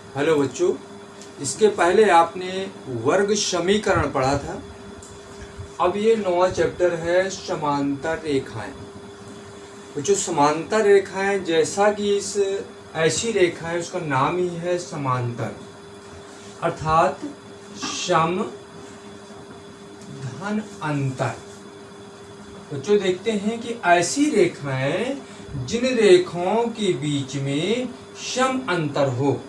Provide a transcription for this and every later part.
Hello बच्चों, इसके पहले आपने वर्ग समीकरण पढ़ा था। अब ये 9वां चैप्टर है समांतर रेखाएं। बच्चों, समांतर रेखाएं जैसा कि इस ऐसी रेखा है उसका नाम ही है समांतर, अर्थात सम धन अंतर। बच्चों देखते हैं कि ऐसी रेखाएं जिन रेखाओं के बीच में सम अंतर हो,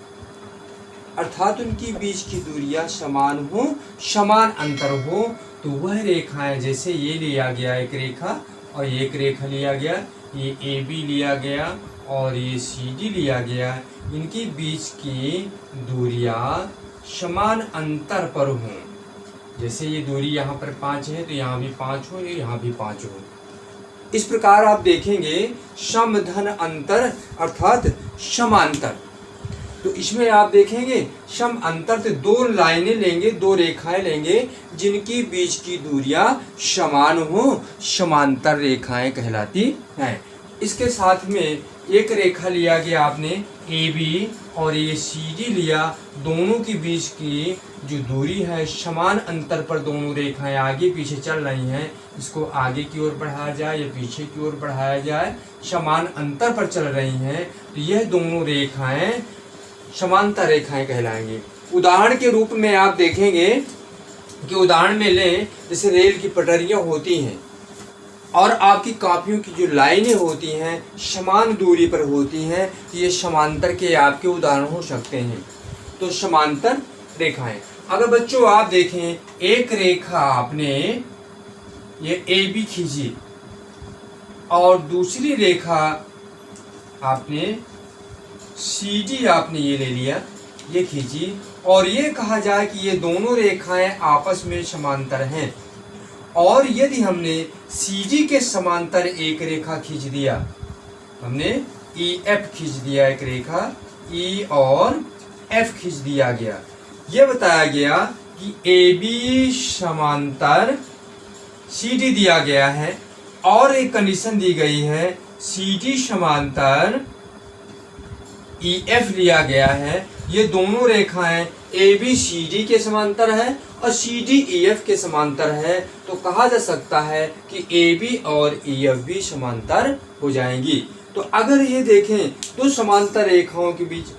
अर्थात उनकी बीच की दूरियां समान हो, समान अंतर हो, तो वह रेखाएं, जैसे ये लिया गया एक रेखा और एक रेखा लिया गया, ये ए बी लिया गया और ये सी डी लिया गया, इनकी बीच की दूरियां समान अंतर पर हों। जैसे ये दूरी यहाँ पर 5 है तो यहाँ भी 5 हो, यहाँ भी 5 हो। इस प्रकार आप देखेंगे सम धन अंतर अर्थात समांतर। तो इसमें आप देखेंगे सम अंतर तो दो लाइनें लेंगे, दो रेखाएं लेंगे जिनकी बीच की दूरियां समान हो, समांतर रेखाएं कहलाती हैं। इसके साथ में एक रेखा लिया गया आपने ए बी और ये सी डी लिया, दोनों के बीच की जो दूरी है समान अंतर पर दोनों रेखाएं आगे पीछे चल रही हैं। इसको आगे की ओर बढ़ाया जाए या पीछे की ओर बढ़ाया जाए, समान अंतर पर चल रही हैं, तो यह दोनों रेखाएं समांतर रेखाएं कहलाएंगी। उदाहरण के रूप में आप देखेंगे कि उदाहरण में लें, जैसे रेल की पटरियां होती हैं और आपकी कापियों की जो लाइनें होती हैं समान दूरी पर होती हैं, तो ये समांतर के आपके उदाहरण हो सकते हैं। तो समांतर रेखाएं, अगर बच्चों आप देखें एक रेखा आपने ये ए बी खींची और दूसरी रेखा आपने सी डी आपने ये ले लिया, ये खींची, और ये कहा जाए कि ये दोनों रेखाएं आपस में समांतर हैं, और यदि हमने सी डी के समांतर एक रेखा खींच दिया, हमने ई एफ खींच दिया, एक रेखा ई और एफ खींच दिया गया, ये बताया गया कि ए बी समांतर सी डी दिया गया है और एक कंडीशन दी गई है सी डी समांतर ई एफ लिया गया है। ये दोनों रेखाएं ए बी सी डी के समांतर है और सी डी ई एफ के समांतर है, तो कहा जा सकता है कि ए बी और ई एफ भी समांतर हो जाएंगी। तो अगर ये देखें दो समांतर रेखाओं के बीच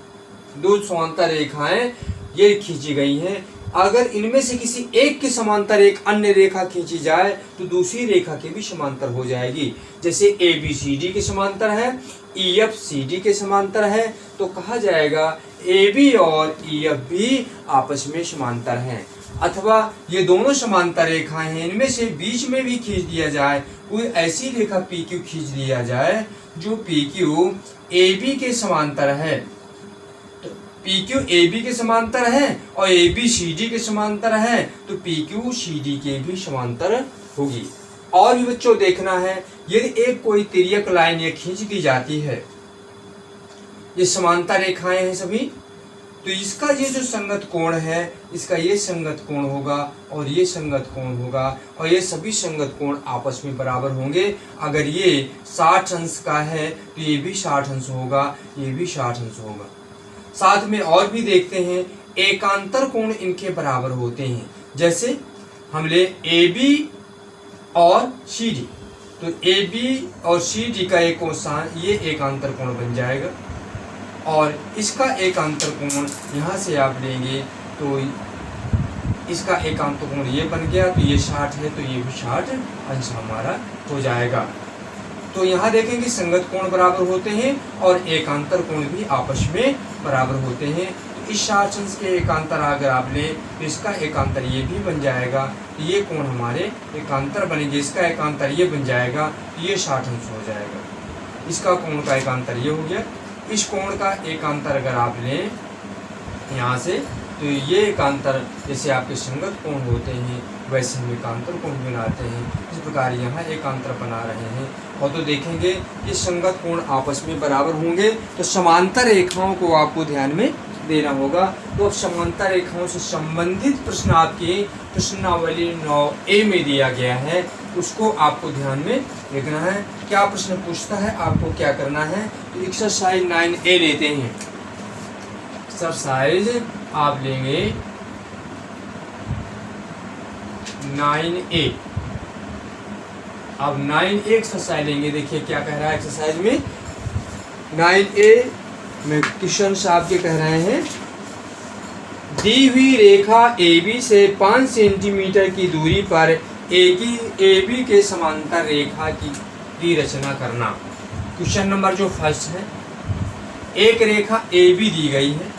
दो समांतर रेखाएं ये खींची गई हैं, अगर इनमें से किसी एक के समांतर एक अन्य रेखा खींची जाए तो दूसरी रेखा के भी समांतर हो जाएगी। जैसे ए बी सी डी के समांतर है, ई एफ सी डी के समांतर है, तो कहा जाएगा ए बी और ई एफ भी आपस में समांतर हैं। अथवा ये दोनों समांतर रेखाएं हैं, इनमें से बीच में भी खींच दिया जाए, कोई ऐसी रेखा पी क्यू खींच दिया जाए जो पी क्यू ए बी के समांतर है, तो पी क्यू ए बी के समांतर है और ए बी सी डी के समांतर है, तो पी क्यू सी डी के भी समांतर होगी। और भी बच्चों देखना है, यदि एक कोई तिर्यक लाइन ये खींच दी जाती है, ये समांतर रेखाएं हैं सभी, तो इसका ये जो संगत कोण है, इसका ये संगत कोण होगा और ये संगत कोण होगा, और ये सभी संगत कोण आपस में बराबर होंगे। अगर ये 60 अंश का है तो ये भी 60 अंश होगा, ये भी 60 अंश होगा। साथ में और भी देखते हैं, एकांतर कोण इनके बराबर होते हैं। जैसे हम ले ए बी और सी डी, तो ए बी और सी डी का एक कोण ये एकांतर कोण बन जाएगा, और इसका एकांतर कोण यहाँ से आप लेंगे तो इसका एकांतर कोण ये बन गया, तो ये 60 है तो ये भी 60 अंश हमारा हो जाएगा। तो यहाँ देखेंगे संगत कोण बराबर होते हैं और एकांतर कोण भी आपस में बराबर होते हैं। तो इस 60 अंश के एकांतर अगर आप लें तो इसका एकांतर ये भी बन जाएगा, तो ये कोण हमारे एकांतर बनेंगे, इसका एकांतर ये बन जाएगा, तो ये 60 अंश हो जाएगा। इसका कोण का एकांतर ये हो गया। इस कोण का एकांतर अगर आप लें यहाँ से, तो ये एकांतर जैसे आपके संगत कोण होते हैं वैसे हम एकांतर कोण बनाते हैं। इस प्रकार यहाँ एकांतर बना रहे हैं। और तो देखेंगे ये संगत कोण आपस में बराबर होंगे, तो समांतर रेखाओं को आपको ध्यान में देना होगा। तो अब समांतर रेखाओं से संबंधित प्रश्न आपकी प्रश्नावली 9A में दिया गया है, उसको आपको ध्यान में देखना है। क्या प्रश्न पूछता है, आपको क्या करना है। तो एक्सरसाइज 9A लेते हैं। एक्सरसाइज आप लेंगे 9A। अब 9A एक्सरसाइज लेंगे। देखिए क्या कह रहा है एक्सरसाइज में। 9A में किशन साहब के कह रहे हैं, दी हुई रेखा AB से 5 सेंटीमीटर की दूरी पर AB के समांतर रेखा की रचना करना। क्वेश्चन नंबर जो फर्स्ट है, एक रेखा AB दी गई है।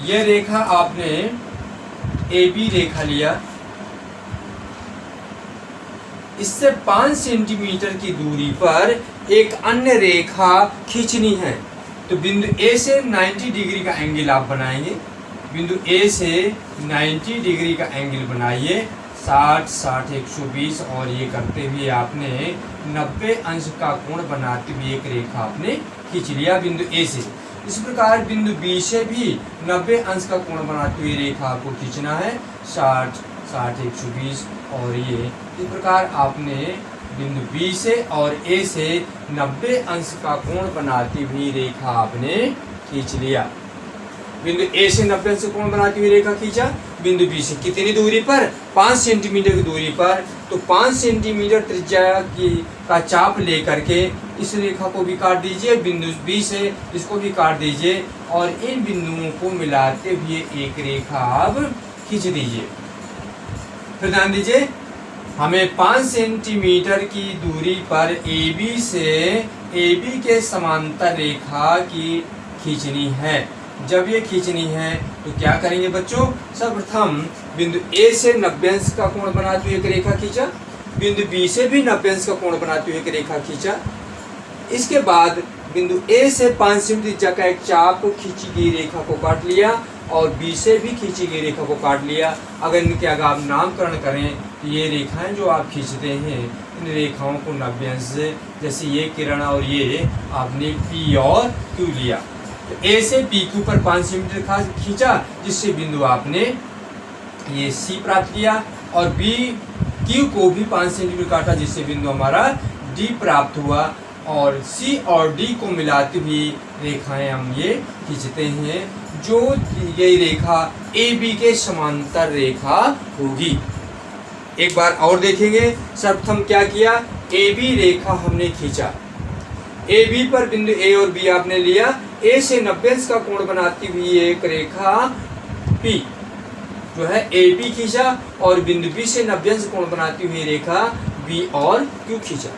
यह रेखा आपने AB रेखा लिया, इससे 5 सेंटीमीटर की दूरी पर एक अन्य रेखा खींचनी है। तो बिंदु A से 90 डिग्री का एंगल आप बनाएंगे। बिंदु A से 90 डिग्री का एंगल बनाइए, 60, 60, 120 और ये करते हुए आपने 90 अंश का कोण बनाते हुए एक रेखा आपने खींच लिया बिंदु A से। इस प्रकार बिंदु B से भी 90 अंश का कोण बनाते हुए रेखा आपको खींचना है, 60, 60, 120 और ये इस प्रकार आपने बिंदु B से और A से 90 अंश का कोण बनाती हुई रेखा आपने खींच लिया। बिंदु A से 90 अंश कोण बनाती हुई रेखा खींचा, बिंदु B से कितनी दूरी पर, 5 सेंटीमीटर की दूरी पर। तो 5 सेंटीमीटर त्रिज्या का चाप लेकर के इस रेखा को भी काट दीजिए, बिंदु B से इसको भी काट दीजिए और इन बिंदुओं को मिलाते हुए एक रेखा आप खींच दीजिए। फिर ध्यान दीजिए, हमें 5 सेंटीमीटर की दूरी पर AB से AB के समांतर रेखा की खींचनी है। जब ये खींचनी है तो क्या करेंगे बच्चों, सर्वप्रथम बिंदु A से 90 अंश का कोण बनाते हुए एक रेखा खींचा, बिंदु B से भी 90 अंश का कोण बनाते हुए एक रेखा खींचा। इसके बाद बिंदु A से 5 सेंटीमीटर का एक चाप खींची गई रेखा को काट लिया और B से भी खींची गई रेखा को काट लिया। अगर इनके अगर आप नामकरण करें तो ये रेखाएं जो आप खींचते हैं, इन रेखाओं को 90 अंश से, जैसे ये किरण और ये आपने P और Q लिया। तो A से PQ पर 5 सेंटीमीटर खींचा, जिससे बिंदु आपने ये C प्राप्त किया और BQ को भी 5 सेंटीमीटर काटा, जिससे बिंदु हमारा D प्राप्त हुआ और C और D को मिलाती हुई रेखाएं हम ये खींचते हैं, जो ये रेखा AB के समांतर रेखा होगी। एक बार और देखेंगे। सर्वप्रथम क्या किया, AB रेखा हमने खींचा, AB पर बिंदु A और B आपने लिया, A से 90 अंश का कोण बनाती हुई एक रेखा P जो है AB खींचा और बिंदु B से 90 अंश कोण बनाती हुई रेखा B और Q खींचा।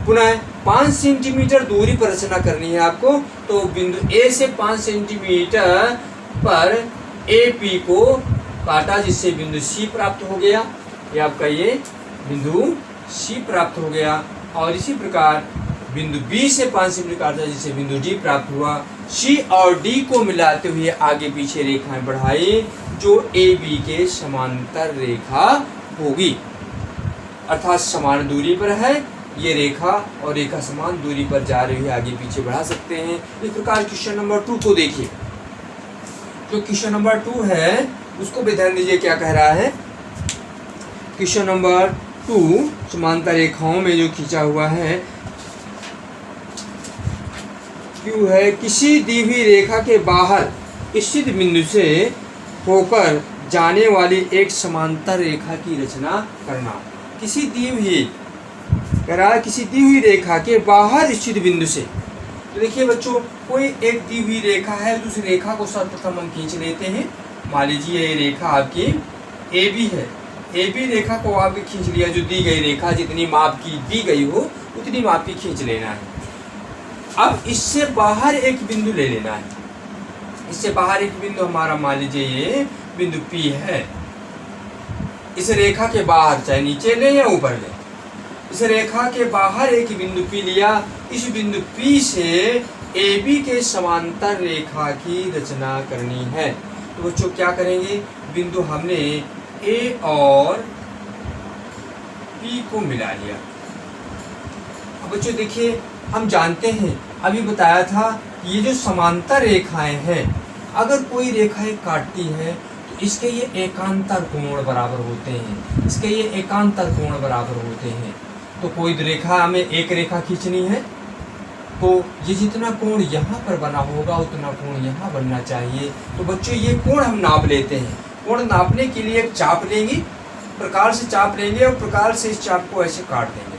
पुनः 5 सेंटीमीटर दूरी पर रचना करनी है आपको, तो बिंदु A से 5 सेंटीमीटर पर AP को काटा, जिससे बिंदु C प्राप्त हो गया। ये आपका ये बिंदु C प्राप्त हो गया और इसी प्रकार बिंदु B से 5 सेंटीमीटर काटा, जिससे बिंदु D प्राप्त हुआ। C और D को मिलाते हुए आगे पीछे रेखाएं बढ़ाई, जो AB के समांतर रेखा होगी, अर्थात समान दूरी पर है ये रेखा और रेखा समान दूरी पर जा रही है, आगे पीछे बढ़ा सकते हैं। इस प्रकार क्वेश्चन नंबर 2 को देखिए। जो क्वेश्चन नंबर 2 है उसको भी ध्यान दीजिए क्या कह रहा है। क्वेश्चन नंबर 2 समांतर रेखाओं में जो खींचा हुआ है क्यू है, किसी दी हुई रेखा के बाहर स्थित बिंदु से होकर जाने वाली एक समांतर रेखा की रचना करना। किसी दी हुई कह रहा है, किसी दी हुई रेखा के बाहर स्थित बिंदु से। तो देखिए बच्चों, कोई एक दी हुई रेखा है, तो उस रेखा को सर्वप्रथम हम खींच लेते हैं। मान लीजिए ये रेखा आपकी AB है, AB रेखा को आपने खींच लिया, जो दी गई रेखा जितनी माप की दी गई हो उतनी माप की खींच लेना है। अब इससे बाहर एक बिंदु ले लेना है। इससे बाहर एक बिंदु हमारा मान लीजिए ये बिंदु P है। इस रेखा के बाहर, चाहे नीचे ले या ऊपर ले, इस रेखा के बाहर एक बिंदु P लिया। इस बिंदु P से AB के समांतर रेखा की रचना करनी है। तो बच्चों क्या करेंगे, बिंदु हमने A और P को मिला लिया। अब बच्चों देखिए, हम जानते हैं, अभी बताया था, ये जो समांतर रेखाएं हैं, अगर कोई रेखाएं काटती है तो इसके ये एकांतर कोण बराबर होते हैं, इसके ये एकांतर कोण बराबर होते हैं। तो कोई रेखा हमें एक रेखा खींचनी है, तो ये जितना कोण यहाँ पर बना होगा उतना कोण यहाँ बनना चाहिए। तो बच्चों ये कोण हम नाप लेते हैं। कोण नापने के लिए एक चाप लेंगे, प्रकार से चाप लेंगे और प्रकार से इस चाप को ऐसे काट देंगे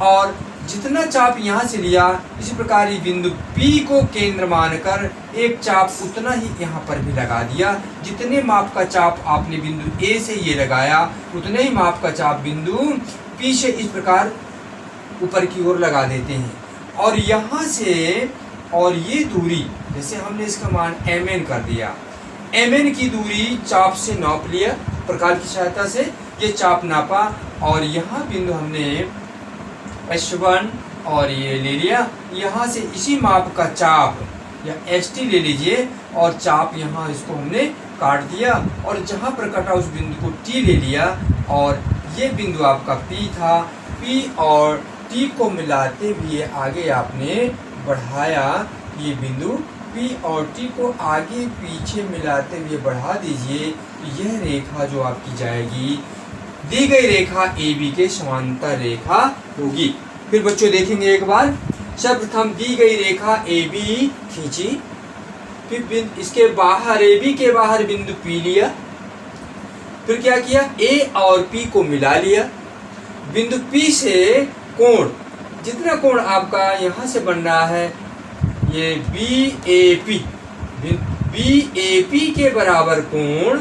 और जितना चाप यहाँ से लिया इसी प्रकार ये बिंदु P को केंद्र मानकर एक चाप उतना ही यहाँ पर भी लगा दिया। जितने माप का चाप आपने बिंदु A से ये लगाया उतने ही माप का चाप बिंदु P से इस प्रकार ऊपर की ओर लगा देते हैं। और यहाँ से और ये दूरी जैसे हमने इसका मान mn कर दिया, mn की दूरी चाप से नाप लिया, प्रकार की सहायता से ये चाप नापा और यहाँ बिंदु हमने S1 और ये ले लिया। यहाँ से इसी माप का चाप या ST ले लीजिए और चाप यहाँ इसको हमने काट दिया और जहाँ पर कटा उस बिंदु को T ले लिया और ये बिंदु आपका P था। P और T को मिलाते हुए आगे आपने बढ़ाया, ये बिंदु P और T को आगे पीछे मिलाते हुए बढ़ा दीजिए। यह रेखा जो आपकी जाएगी दी गई रेखा AB के समांतर रेखा होगी। फिर बच्चों देखेंगे एक बार, सर्वप्रथम दी गई रेखा AB खींची, फिर इसके बाहर AB के बाहर बिंदु P लिया, फिर क्या किया A और P को मिला लिया। बिंदु P से कोण, जितना कोण आपका यहाँ से बन रहा है ये BAP के बराबर कोण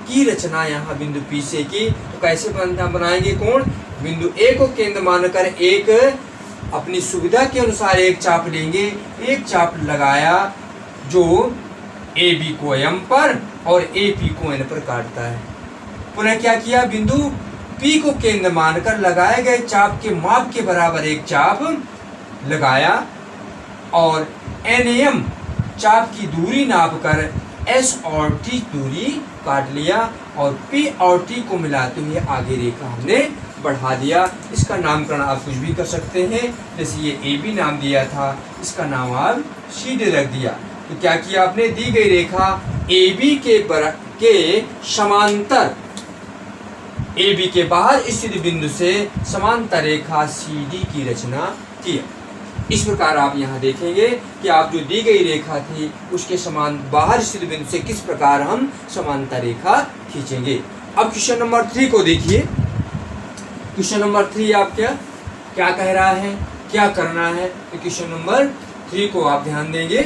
की रचना यहाँ बिंदु P से की। तो कैसे बनाएंगे कोण, बिंदु A को केंद्र मानकर एक अपनी सुविधा के अनुसार एक चाप लेंगे, एक चाप लगाया जो AB को M पर और AP को N पर काटता है। पुनः क्या किया, बिंदु P को केंद्र मानकर लगाए गए चाप के माप के बराबर एक चाप लगाया और NM चाप की दूरी नापकर S और T दूरी काट लिया और P और T को मिलाते हुए आगे रेखा हमने बढ़ा दिया। इसका नामकरण आप कुछ भी कर सकते हैं, जैसे ये AB नाम दिया था, इसका नाम आप CD रख दिया। तो क्या किया आपने, दी गई रेखा AB के समांतर, AB के बाहर स्थित बिंदु से समांतर रेखा CD की रचना किया। इस प्रकार आप यहाँ देखेंगे कि आप जो दी गई रेखा थी उसके समान बाहर स्थित बिंदु से किस प्रकार हम समांतर रेखा खींचेंगे। अब क्वेश्चन नंबर 3 को देखिए। क्वेश्चन नंबर 3 आप क्या कह रहा है, क्या करना है। तो क्वेश्चन नंबर 3 को आप ध्यान देंगे।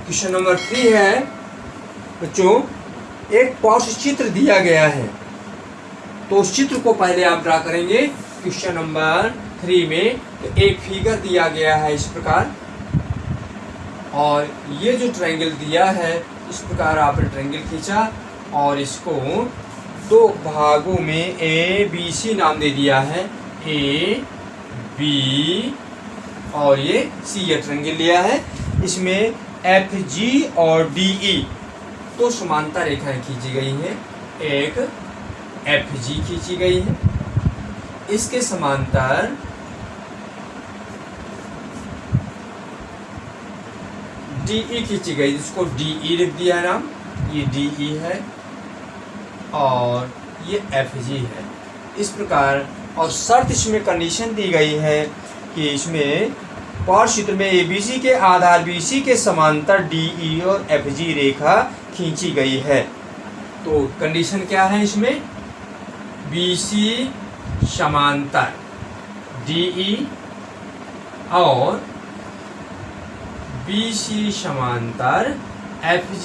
क्वेश्चन नंबर 3 है बच्चों, एक पार्श्व चित्र दिया गया है तो उस चित्र को पहले आप ड्रा करेंगे। क्वेश्चन नंबर 3 में तो एक फिगर दिया गया है इस प्रकार और ये जो ट्रायंगल दिया है इस प्रकार आपने ट्रायंगल खींचा और इसको दो भागों में ABC नाम दे दिया है, A B और ये C ये ट्रायंगल लिया है। इसमें FG और DE तो समांतर रेखाएं खींची गई हैं, एक FG खींची गई है, इसके समांतर DE खींची गई, जिसको DE लिख दिया नाम, ये DE है और ये FG है। इस प्रकार और शर्त इसमें कंडीशन दी गई है कि इसमें पार्श्व चित्र में ABC के आधार BC के समांतर DE और FG रेखा खींची गई है। तो कंडीशन क्या है इसमें, BC समांतर DE और BC समांतर FG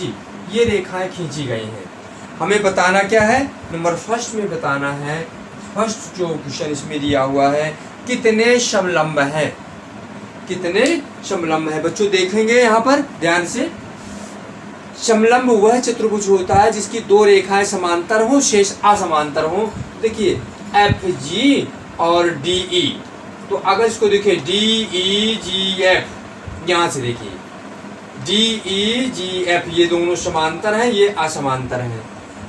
ये रेखाएं खींची गई हैं। हमें बताना क्या है, नंबर फर्स्ट में बताना है, फर्स्ट जो क्वेश्चन इसमें दिया हुआ है कितने समलंब है, कितने समलंब है। बच्चों देखेंगे यहाँ पर ध्यान से, समलंब वह चतुर्भुज होता है जिसकी दो रेखाएं समांतर हो शेष असमांतर हो। देखिए FG और DE, तो अगर इसको देखिए DEGF, यहाँ से देखिए DEGF ये दोनों समांतर हैं, ये असमांतर हैं।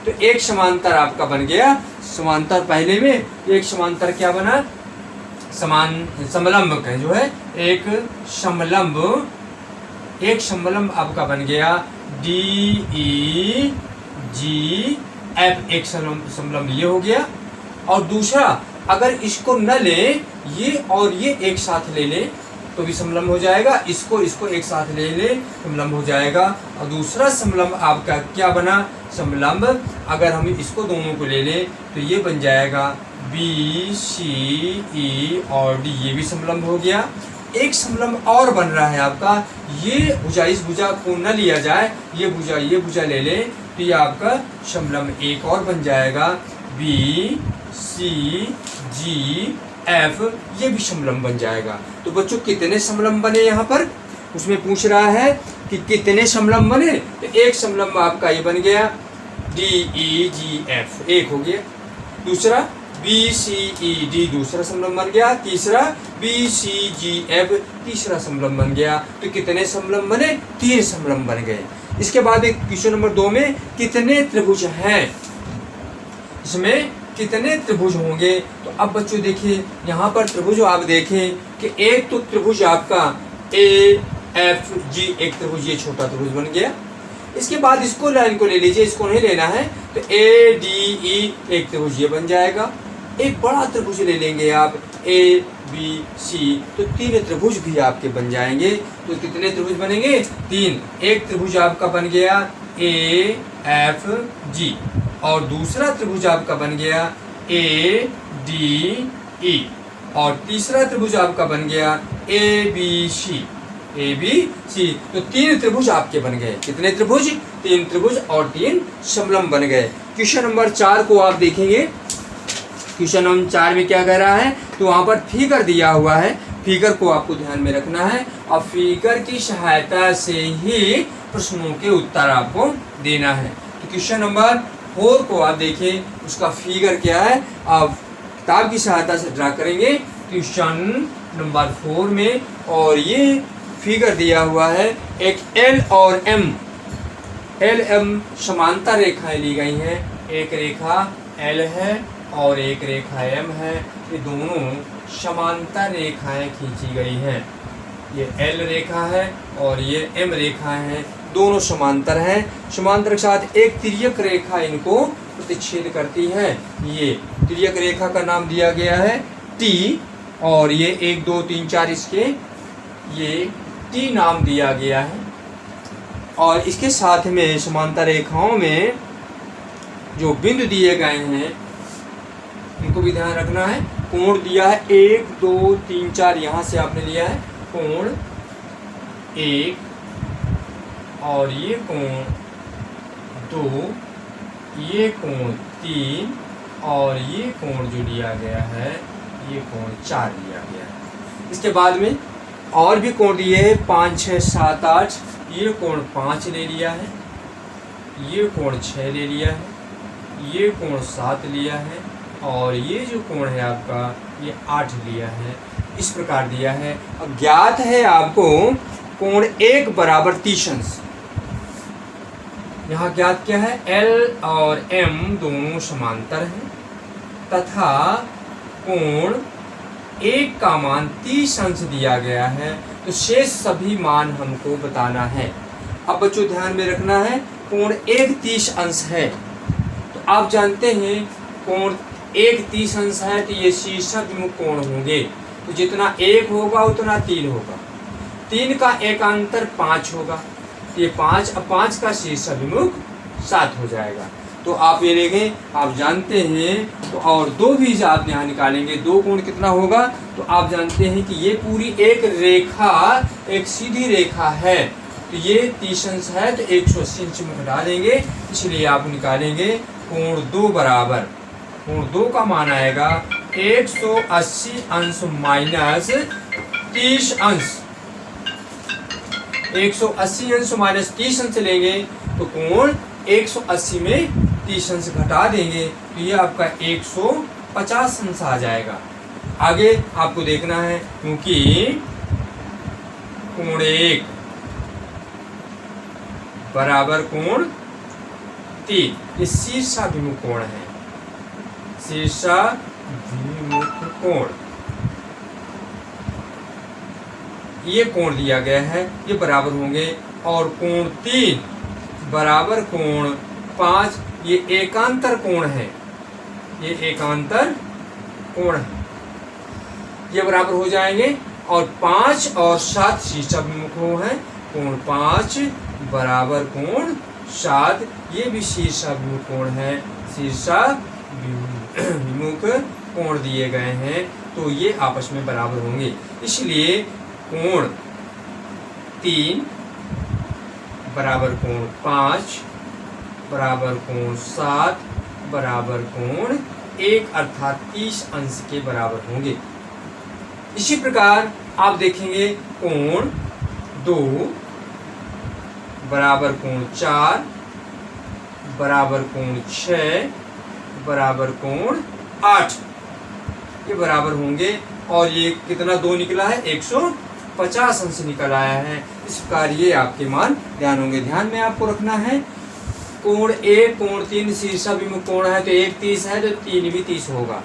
तो एक समांतर आपका बन गया, समांतर पहले में एक समांतर क्या बना, समलंब का जो है एक समलंब आपका बन गया DEGF, एक समलंब ये हो गया। और दूसरा अगर इसको न लें, ये और ये एक साथ ले लें तो भी समलंब हो जाएगा, इसको एक साथ ले लें समलंब हो जाएगा। और दूसरा समलंब आपका क्या बना, समलंब अगर हम इसको दोनों को ले लें तो ये बन जाएगा बी सी ई और डी, ये भी समलंब हो गया। एक समलंब और बन रहा है आपका, ये भुजा इस भुजा को न लिया जाए, ये भुजा ले लें तो ये आपका समलंब एक और बन जाएगा बी सी जी एफ, ये भी समलंब बन जाएगा। तो बच्चों कितने समलंब बने यहाँ पर, उसमें पूछ रहा है कि कितने समलंब बने, तो एक समलंब आपका ये बन गया डी ई जी एफ, एक हो गया। दूसरा बी सी ई डी, दूसरा समलंब बन गया। तीसरा बी सी जी एफ, तीसरा समलंब बन गया। तो कितने समलंब बने, 3 समलंब बन गए। इसके बाद एक क्वेश्चन नंबर 2 में कितने त्रिभुज हैं, इसमें कितने त्रिभुज होंगे। तो अब बच्चों देखिए यहाँ पर त्रिभुज आप देखें कि एक तो त्रिभुज आपका ए एफ जी, एक त्रिभुज ये छोटा त्रिभुज बन गया। इसके बाद इसको लाइन को ले लीजिए, इसको नहीं लेना है, तो ए डी ई एक त्रिभुज ये बन जाएगा। एक बड़ा त्रिभुज ले लेंगे आप ए बी सी, तो 3 त्रिभुज भी आपके बन जाएंगे। तो कितने त्रिभुज बनेंगे, 3। एक त्रिभुज आपका बन गया ए एफ जी और दूसरा त्रिभुज आपका बन गया ए डी ई और तीसरा त्रिभुज आपका बन गया ए बी सी, तो 3 त्रिभुज आपके बन गए। कितने त्रिभुज, 3 त्रिभुज और 3 समलंब बन गए। क्वेश्चन नंबर 4 को आप देखेंगे, क्वेश्चन नंबर 4 में क्या कह रहा है, तो वहां पर फिगर दिया हुआ है, फिगर को आपको ध्यान में रखना है और फिगर की सहायता से ही प्रश्नों के उत्तर आपको देना है। तो क्वेश्चन नंबर 4 को आप देखें, उसका फिगर क्या है, आप किताब की सहायता से ड्रा करेंगे क्वेश्चन नंबर 4 में। और ये फिगर दिया हुआ है, एक एल और एम समांतर रेखाएं ली गई हैं। एक रेखा एल है और एक रेखा एम है, ये दोनों समांतर रेखाएं खींची गई हैं। ये एल रेखा है और ये एम रेखा है, दोनों समांतर हैं। समांतर के साथ एक तिर्यक रेखा इनको प्रतिच्छेद करती है। ये तिर्यक रेखा का नाम दिया गया है टी, और ये 1 2 3 4 इसके ये टी नाम दिया गया है। और इसके साथ में समांतर रेखाओं में जो बिंदु दिए गए हैं इनको भी ध्यान रखना है। कोण दिया है 1 2 3 4, यहाँ से आपने लिया है कोण 1 और ये कोण 2, ये कोण 3 और ये कोण जो लिया गया है ये कोण 4 लिया गया है। इसके बाद में और भी कोण दिए हैं 5 6 7 8, ये कोण 5 ले लिया है, ये कोण 6 ले लिया है, ये कोण 7 लिया है और ये जो कोण है आपका ये 8 लिया है। इस प्रकार दिया है। अब ज्ञात है आपको कोण 1 बराबर 30 अंश। यहाँ ज्ञात क्या है, एल और एम दोनों समांतर हैं तथा कोण 1 का मान 30 अंश दिया गया है। तो शेष सभी मान हमको बताना है। अब बच्चों ध्यान में रखना है, कोण 1 30 अंश है, तो आप जानते हैं कोण 1 30 अंश है तो ये शीर्षाभिमुख कोण होंगे। तो जितना 1 होगा उतना 3 होगा, 3 का एकांतर 5 होगा, ये 5 अब 5 का शीर्षाभिमुख 7 हो जाएगा। तो आप ये लेंगे, आप जानते हैं। तो और 2 भी आप यहाँ निकालेंगे, 2 कोण कितना होगा, तो आप जानते हैं कि ये पूरी एक रेखा एक सीधी रेखा है, तो ये 30 अंश है तो 180 अंश में घटा देंगे, इसलिए आप निकालेंगे कोण 2 बराबर, कोण 2 का मान आएगा 180 अंश माइनस 30 अंश। 180 अंश माइनस 30 अंश लेंगे तो कोण 180 में 30 अंश घटा देंगे तो ये आपका 150 अंश आ जाएगा। आगे आपको देखना है, क्योंकि कोण 1 बराबर कोण 3, ये शीर्षाभिमुख कोण है, शीर्षाभिमुख कोण। ये कोण दिया गया है, ये बराबर होंगे, और कोण 3 बराबर कोण 5, ये एकांतर कोण है, ये एकांतर कोण है, ये बराबर हो जाएंगे। और 5 और 7 शीर्षाभिमुख हैं, कोण 5 बराबर कोण 7, ये भी शीर्षाभिमुख कोण है, शीर्षाभिमुख कोण दिए गए हैं, तो ये आपस में बराबर होंगे। इसलिए कोण 3 बराबर कोण 5 बराबर कोण 7 बराबर कोण 1 अर्थात 30 अंश के बराबर होंगे। इसी प्रकार आप देखेंगे कोण 2 बराबर कोण 4 बराबर कोण 6 बराबर कोण 8, ये बराबर होंगे। और ये कितना 2 निकला है, 150 अंश निकल आया है। इस प्रकार ये आपके मान ध्यान होंगे। ध्यान में आपको रखना है कोण 1 कोण 3 शीर्षाभिमुख कोण है, तो 1 30 है तो 3 भी 30 होगा।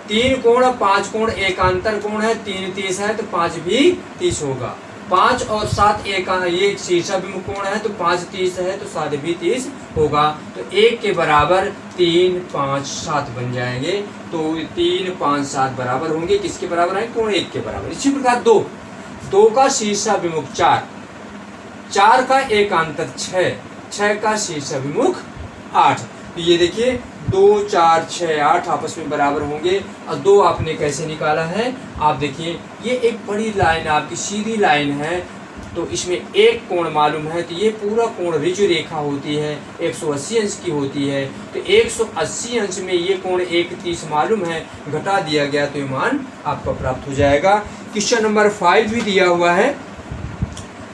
3 कोण 5 कोण एकांतर कोण है, 3 30 है तो 5 भी 30 होगा। 5 और 7 ये शीर्षाभिमुख कोण है, तो 5 30 है तो 7 भी 30 होगा। तो 1 के बराबर 3 5 7 बन जाएंगे। तो 3 5 7 बराबर होंगे, किसके बराबर है, कोण 1 के बराबर। इसी प्रकार 2 का शीर्षाभिमुख 4 का एकांतर 6 का शीर्षाभिमुख 8। तो ये देखिए 2 4 6 8 आपस में बराबर होंगे। और 2 आपने कैसे निकाला है, आप देखिए ये एक बड़ी लाइन आपकी सीधी लाइन है, तो इसमें एक कोण मालूम है, तो ये पूरा कोण ऋजु रेखा होती है, 180 अंश की होती है। तो 180 अंश में ये कोण 1 मालूम है, घटा दिया गया तो ये मान आपका प्राप्त हो जाएगा। क्वेश्चन नंबर 5 भी दिया हुआ है।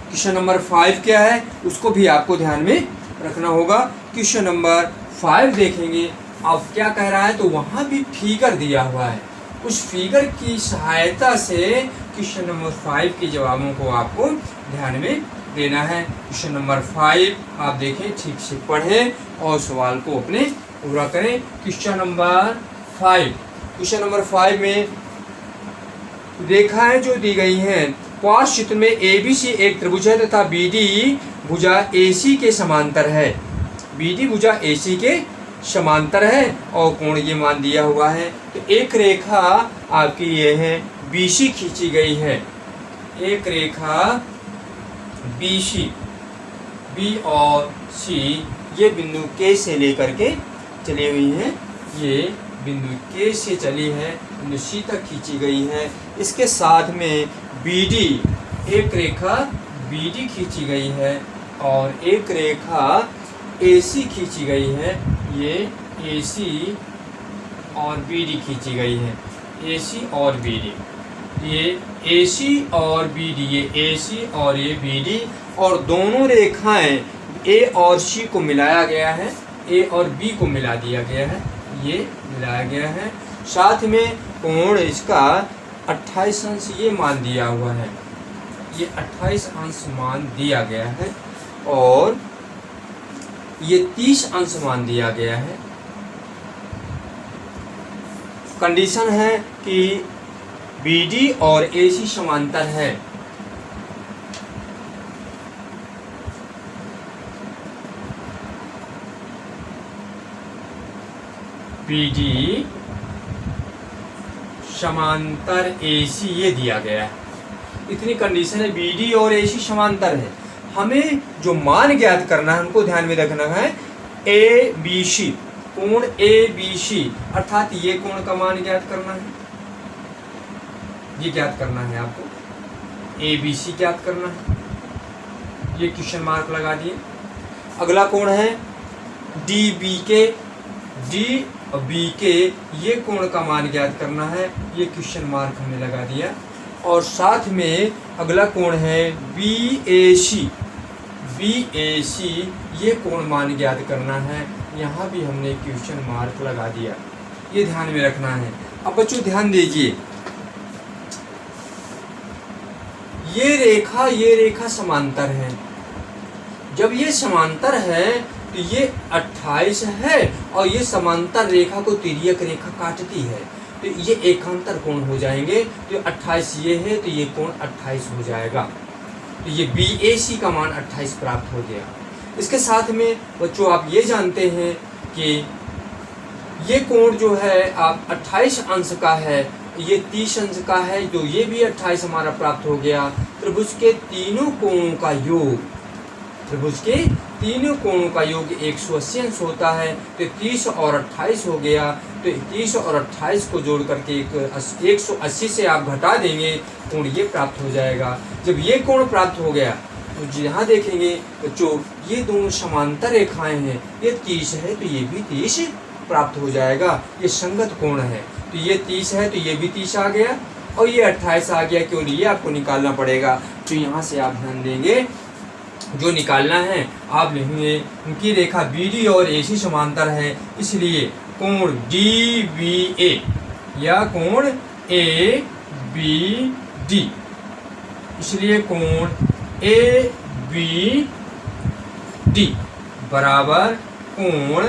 क्वेश्चन नंबर 5 क्या है, उसको भी आपको ध्यान में रखना होगा। क्वेश्चन नंबर 5 देखेंगे अब क्या कह रहा है, तो वहाँ भी फिगर दिया हुआ है। उस फिगर की सहायता से क्वेश्चन नंबर 5 के जवाबों को आपको ध्यान में देना है। क्वेश्चन नंबर 5 आप देखें, ठीक से पढ़ें और सवाल को अपने पूरा करें। क्वेश्चन नंबर 5 में रेखाएं जो दी गई हैं, पार्श्व चित्र में ABC एक त्रिभुज है तथा BD भुजा AC के समांतर है। BD भुजा AC के समांतर है और कोण ये मान दिया हुआ है। तो एक रेखा आपकी ये है BC खींची गई है, एक रेखा BC B और C ये बिंदु K से लेकर के चली हुई है, ये बिंदु K से चली है, बिंदु C तक खींची गई है। इसके साथ में BD एक रेखा BD खींची गई है और एक रेखा AC खींची गई है, ये AC और BD खींची गई है, AC और BD, ये AC और BD, ये AC और ये BD, और दोनों रेखाएं A और C को मिलाया गया है, A और B को मिला दिया गया है, ये मिलाया गया है। साथ में कोण इसका 28 अंश ये मान दिया हुआ है, ये 28 अंश मान दिया गया है और ये 30 अंश मान दिया गया है। कंडीशन है कि BD और AC समांतर है। BD समांतर AC ये दिया गया है, इतनी कंडीशन है। BD और AC समांतर है। हमें जो मान ज्ञात करना है उनको ध्यान में रखना है। ABC कोण ABC अर्थात ये कोण का मान ज्ञात करना है, ये ज्ञात करना है आपको, ABC ज्ञात करना है, ये क्वेश्चन मार्क लगा दिए। अगला कोण है DBK, D और BK ये कोण का मान ज्ञात करना है, ये क्वेश्चन मार्क हमने लगा दिया। और साथ में अगला कोण है BAC, BAC ये कोण मान ज्ञात करना है, यहाँ भी हमने क्वेश्चन मार्क लगा दिया, ये ध्यान में रखना है। अब बच्चों ध्यान दीजिए, ये रेखा समांतर है। जब ये समांतर है तो ये 28 है और ये समांतर रेखा को तिर्यक रेखा काटती है, तो ये एकांतर कोण हो जाएंगे। तो 28 ये है तो ये कोण 28 हो जाएगा, तो ये BAC का मान 28 प्राप्त हो गया। इसके साथ में बच्चों आप ये जानते हैं कि ये कोण जो है आप 28 अंश का है, ये 30 अंश का है, तो ये भी 28 हमारा प्राप्त हो गया। त्रिभुज के तीनों कोणों का योग, त्रिभुज के तीनों कोणों का योग 180 अंश होता है, तो 30 और 28 हो गया। तो 30 और 28 को जोड़ करके 180 से आप घटा देंगे, कोण ये प्राप्त हो जाएगा। जब ये कोण प्राप्त हो गया तो यहाँ देखेंगे बच्चों, ये दोनों समांतर रेखाएं हैं, ये 30 है तो ये भी 30 प्राप्त हो जाएगा, ये संगत कोण है। तो ये 30 है तो ये भी 30 आ गया, और ये 28 आ गया, क्यों ये आपको निकालना पड़ेगा। तो यहाँ से आप ध्यान देंगे, जो निकालना है आप लिखेंगे, उनकी रेखा BD और AC समांतर है, इसलिए कोण DBA या कोण ABD, इसलिए कोण ABD बराबर कोण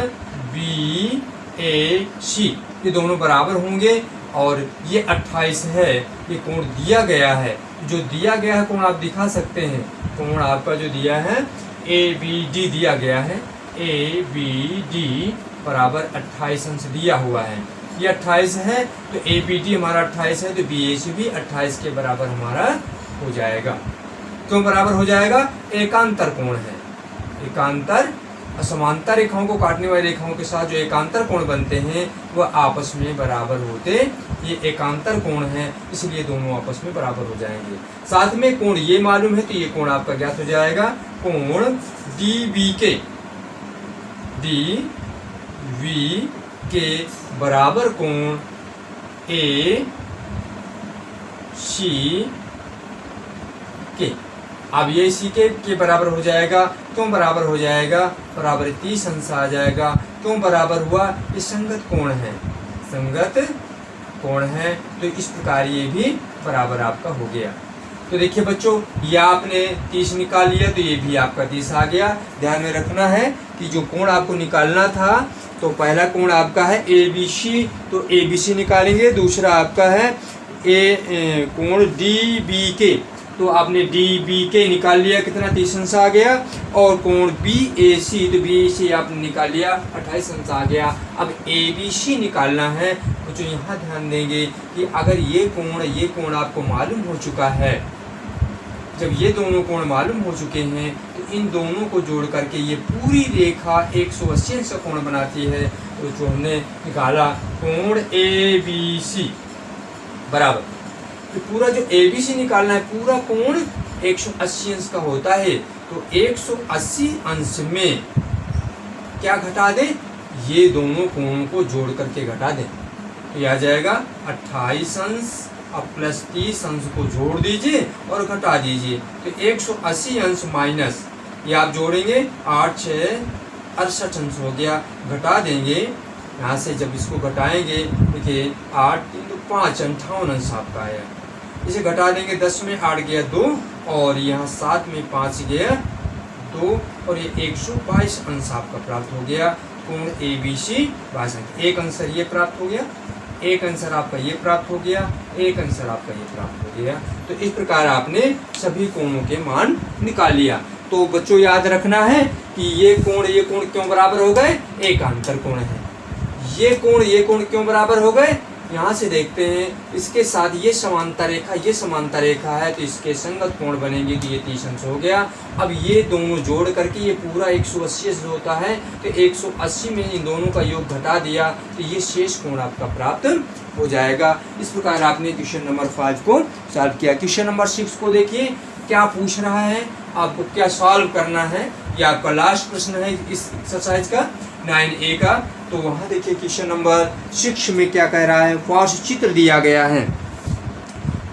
BAC, ये दोनों बराबर होंगे। और ये 28 है, ये कोण दिया गया है, जो दिया गया है कोण आप दिखा सकते हैं। कोण आपका जो दिया है ABD दिया गया है, ABD बराबर 28 अंश दिया हुआ है। ये 28 है तो ABD हमारा 28 है, तो BAC भी 28 के बराबर हमारा हो जाएगा। क्यों बराबर हो जाएगा? एकांतर कोण है। एकांतर समांतर रेखाओं को काटने वाली रेखाओं के साथ जो एकांतर कोण बनते हैं वह आपस में बराबर होते, ये एकांतर कोण है, इसलिए दोनों आपस में बराबर हो जाएंगे। साथ में कोण ये मालूम है तो ये कोण आपका ज्ञात हो जाएगा। कोण DBK बराबर कोण ACK, अब ये CK के बराबर हो जाएगा। क्यों बराबर हो जाएगा? बराबर 30 अंश आ जाएगा। क्यों बराबर हुआ? ये संगत कोण है, संगत कोण है, तो इस प्रकार ये भी बराबर आपका हो गया। तो देखिए बच्चों, ये आपने 30 निकाल लिया तो ये भी आपका 30 आ गया। ध्यान में रखना है कि जो कोण आपको निकालना था, तो पहला कोण आपका है ABC, तो ABC निकालेंगे। दूसरा आपका है कोण DBK, तो आपने DBK निकाल लिया, कितना 30 अंश आ गया। और कोण BAC, तो BAC आपने निकाल लिया, 28 अंश आ गया। अब ABC निकालना है, तो जो यहाँ ध्यान देंगे कि अगर ये कोण आपको मालूम हो चुका है, जब ये दोनों कोण मालूम हो चुके हैं तो इन दोनों को जोड़ करके ये पूरी रेखा 180 अंश का कोण बनाती है। तो जो हमने निकाला कोण ABC बराबर, तो पूरा जो ABC निकालना है, पूरा कोण 180 अंश का होता है। तो 180 अंश में क्या घटा दें? ये दोनों कोणों को जोड़ करके घटा दें, तो ये आ जाएगा 28 अंश। अब प्लस 30 अंश को जोड़ दीजिए और घटा दीजिए, तो 180 अंश माइनस ये आप जोड़ेंगे 8 6 68 अंश हो गया। घटा देंगे यहाँ से, जब इसको घटाएंगे देखिए 8 3 तो 5 58 अंश आपका आया। इसे घटा देंगे, 10 में 8 गया 2, और यहाँ 7 में 5 गया 2, और ये 122 अंश आपका प्राप्त हो गया। कोण ABC 22 अंश। एक आंसर ये प्राप्त हो गया, एक आंसर आपका ये प्राप्त हो गया, एक आंसर आपका ये प्राप्त हो गया। तो इस प्रकार आपने सभी कोणों के मान निकाल लिया। तो बच्चों याद रखना है कि ये कोण क्यों बराबर हो गए? एकांतर कोण है। ये कोण क्यों बराबर हो गए? यहाँ से देखते हैं, इसके साथ ये समांतर रेखा है, तो इसके संगत कोण बनेंगे, तो ये 30 अंश हो गया। अब ये दोनों जोड़ करके ये पूरा 180 अंश होता है, तो 180 में इन दोनों का योग घटा दिया, तो ये शेष कोण आपका प्राप्त हो जाएगा। इस प्रकार आपने क्वेश्चन नंबर 5 को सॉल्व किया। क्वेश्चन नंबर 6 को देखिए क्या पूछ रहा है, आपको क्या सॉल्व करना है। ये आपका लास्ट प्रश्न है इस एक्सरसाइज का 9A का। तो वहाँ देखिए क्वेश्चन नंबर 6 में क्या कह रहा है। पार्श्व चित्र दिया गया है,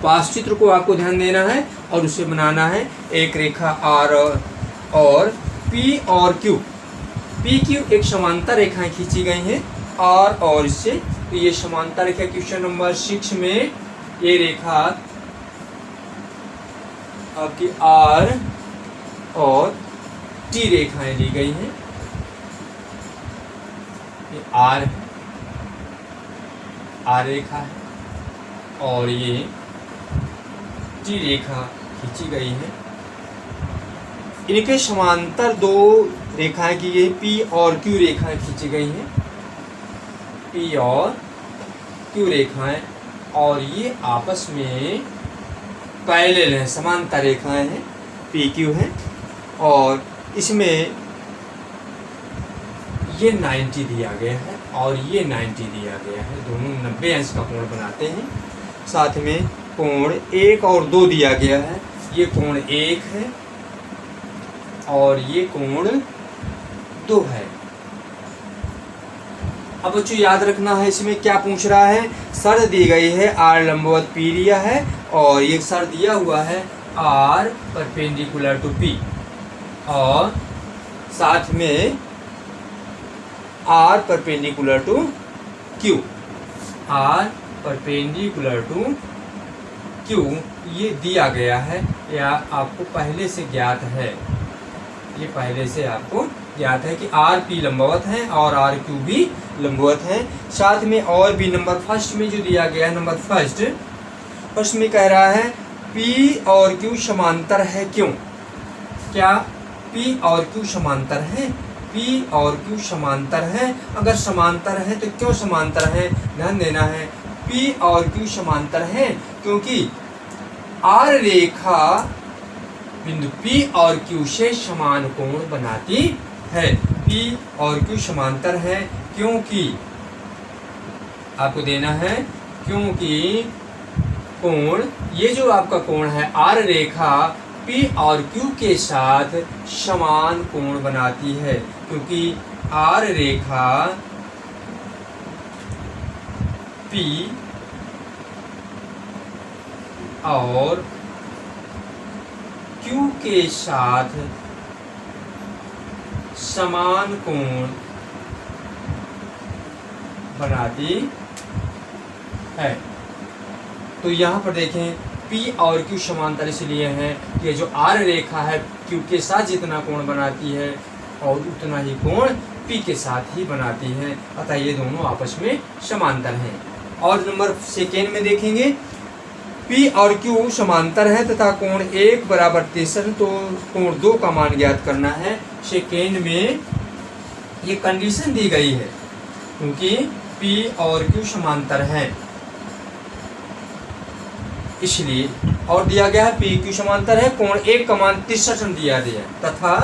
पार्श्व चित्र को आपको ध्यान देना है और उसे बनाना है। एक रेखा R और P और Q, PQ एक समांतर रेखाएं खींची गई हैं R और इससे, तो ये समांतर रेखा क्वेश्चन नंबर 6 में ये रेखा आपकी R और T रेखाएं ली गई हैं। ये R रेखा है और ये T रेखा खींची गई है। इनके समांतर दो रेखाएं की ये P और Q रेखाएं खींची गई हैं। पी और क्यू रेखाएं, और ये आपस में पैरेलल हैं, समांतर रेखाएं हैं, पी क्यू हैं, और इसमें ये 90 दिया गया है और ये 90 दिया गया है, दोनों 90 अंश का कोण बनाते हैं। साथ में कोण 1 और 2 दिया गया है, ये कोण 1 है और ये कोण 2 है। अब बच्चों याद रखना है इसमें क्या पूछ रहा है, शर्त दी गई है आर लंबवत पी दिया है और ये शर्त दिया हुआ है आर परपेंडिकुलर टू पी, और साथ में R perpendicular to Q, R perpendicular to Q ये दिया गया है या आपको पहले से ज्ञात है, ये पहले से आपको ज्ञात है कि आर पी लंबवत है और आर क्यू भी लंबवत है। साथ में और भी नंबर फर्स्ट में जो दिया गया है, नंबर फर्स्ट में कह रहा है पी और क्यू समांतर है क्यों, क्या पी और क्यू समांतर है, पी और क्यू समांतर है, अगर समांतर है तो क्यों समांतर है, ध्यान देना है। पी और क्यू समांतर है क्योंकि आर रेखा बिंदु पी और क्यू से समान कोण बनाती है। पी और क्यू समांतर है क्योंकि आपको देना है, क्योंकि कोण, ये जो आपका कोण है आर रेखा पी और क्यू के साथ समान कोण बनाती है, क्योंकि आर रेखा पी और क्यू के साथ समान कोण बनाती है। तो यहाँ पर देखें पी और क्यू समांतर इसलिए है कि ये जो आर रेखा है क्यू के साथ जितना कोण बनाती है और उतना ही कोण पी के साथ ही बनाती है, अतः ये दोनों आपस में समांतर हैं। और नंबर सेकेंड में देखेंगे पी और क्यू समांतर है तथा कोण 1 बराबर 63, तो कोण 2 का मान ज्ञात करना है। सेकेंड में ये कंडीशन दी गई है क्योंकि पी और क्यू समांतर हैं इसलिए, और दिया गया है पी क्यू समांतर है, कोण 1 का मान 63 दिया गया तथा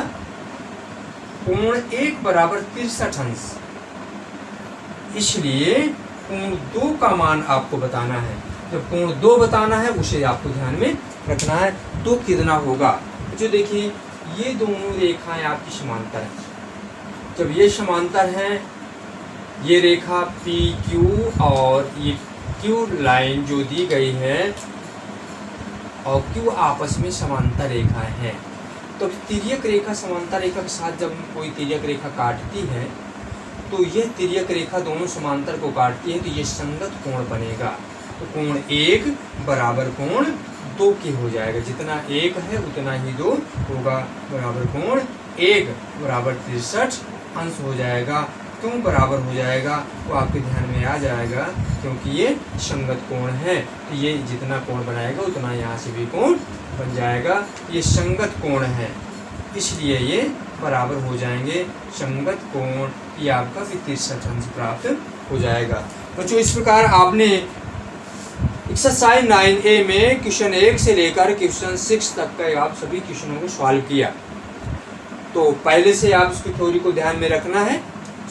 कोण 1 बराबर 63 अंश, इसलिए कोण 2 का मान आपको बताना है। जब कोण 2 बताना है उसे आपको ध्यान में रखना है, तो कितना होगा। जो देखिए ये दोनों रेखाएं आपकी समांतर हैं, जब ये समांतर हैं, ये रेखा पी क्यू और ये क्यू लाइन जो दी गई है और क्यू आपस में समांतर रेखाएं हैं, तो तिर्यक रेखा समांतर रेखा के साथ जब कोई तिर्यक रेखा काटती है तो यह तिर्यक रेखा दोनों समांतर को काटती है, तो ये संगत कोण बनेगा। तो कोण 1 बराबर कोण 2 के हो जाएगा, जितना 1 है उतना ही 2 होगा, बराबर कोण 1 बराबर 63 अंश हो जाएगा। क्यों बराबर हो जाएगा वो आपके ध्यान में आ जाएगा, क्योंकि ये संगत कोण है, तो ये जितना कोण बनाएगा उतना यहाँ से भी कोण बन जाएगा। ये संगत कोण है इसलिए ये बराबर हो जाएंगे, संगत कोण ये आपका 63 अंश प्राप्त हो जाएगा। बच्चों इस प्रकार आपने एक्सरसाइज 9A में क्वेश्चन 1 से लेकर क्वेश्चन 6 तक का आप सभी क्वेश्चनों को सॉल्व किया। तो पहले से आप इसकी थ्योरी को ध्यान में रखना है,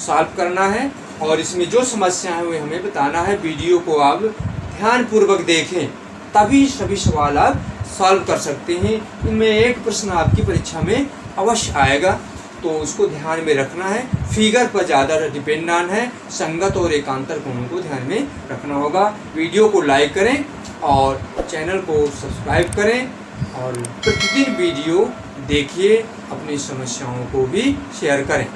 सॉल्व करना है, और इसमें जो समस्या है वो हमें बताना है। वीडियो को आप ध्यानपूर्वक देखें तभी सभी सवाल आप सॉल्व कर सकते हैं। इनमें एक प्रश्न आपकी परीक्षा में अवश्य आएगा, तो उसको ध्यान में रखना है। फिगर पर ज़्यादा डिपेंडेंट है, संगत और एकांतर कोणों को ध्यान में रखना होगा। वीडियो को लाइक करें और चैनल को सब्सक्राइब करें और प्रतिदिन वीडियो देखिए, अपनी समस्याओं को भी शेयर करें।